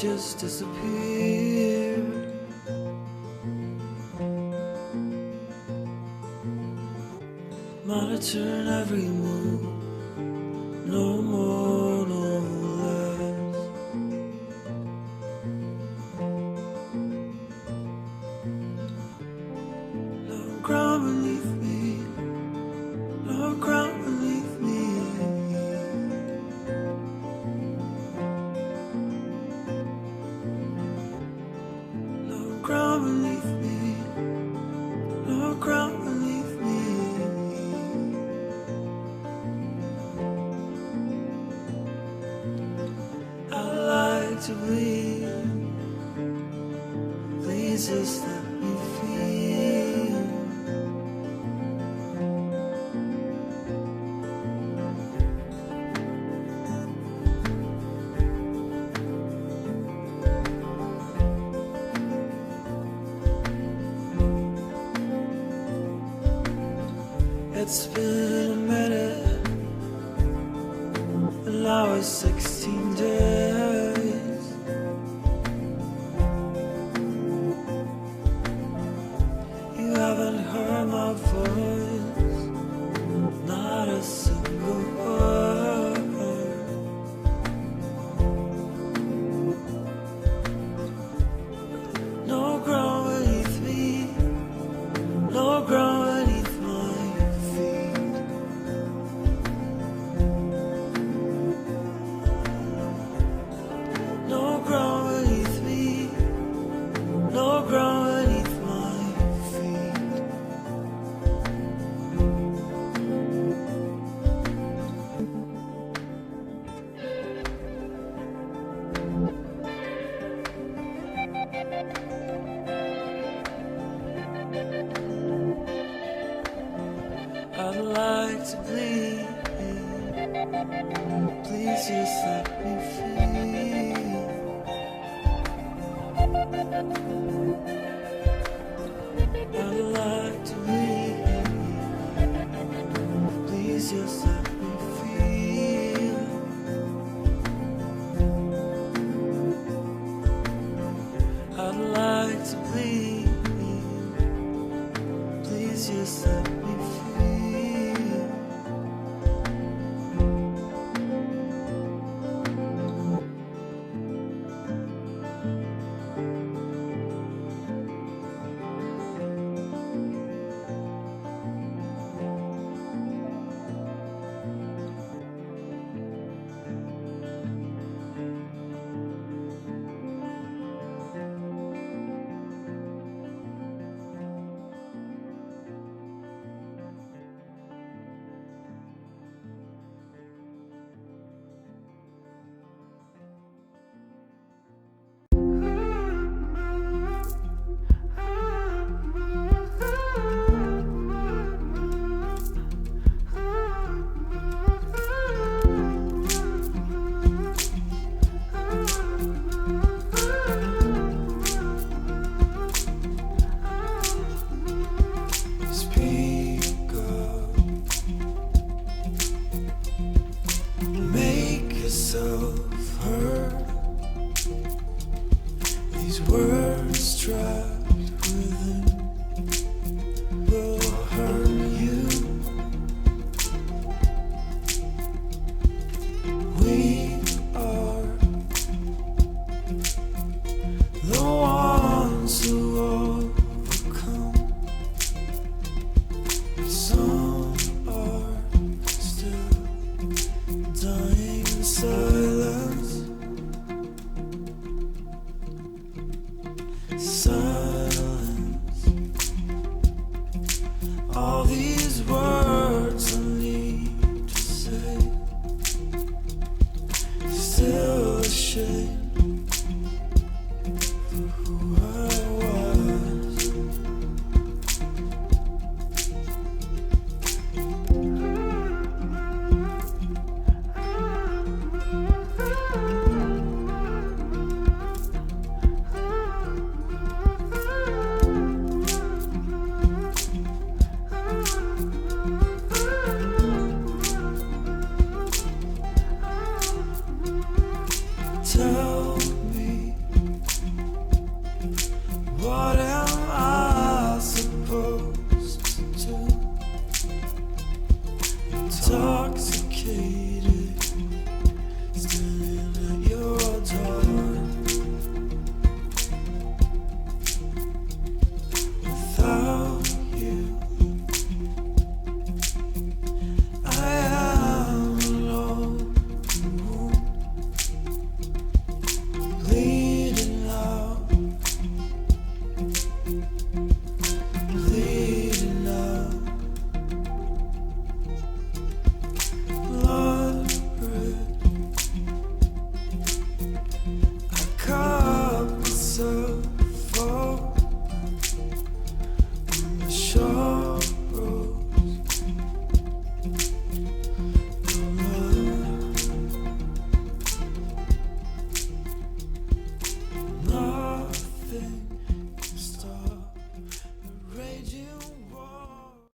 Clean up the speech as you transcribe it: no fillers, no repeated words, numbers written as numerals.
just disappear. Monitoring every move, no more, no less. No ground beneath me, no ground beneath me. No ground beneath me, no ground beneath me. I like to bleed, please just let me feel. It's been a minute, and now it's 16 days. You haven't heard my voice, not a single word. No ground beneath me, no ground beneath my feet. No ground beneath me, no ground beneath my feet. I'd like to bleed, please just let me feel. I'd like to bleed, please just let me feel. I'd like to bleed, please just let me feel. Speak up, make yourself heard. These words trapped within will hurt you. We are the ones who overcome. Some are still dying in silence. Silence. All these words I need to say. Still ashamed for who I was. What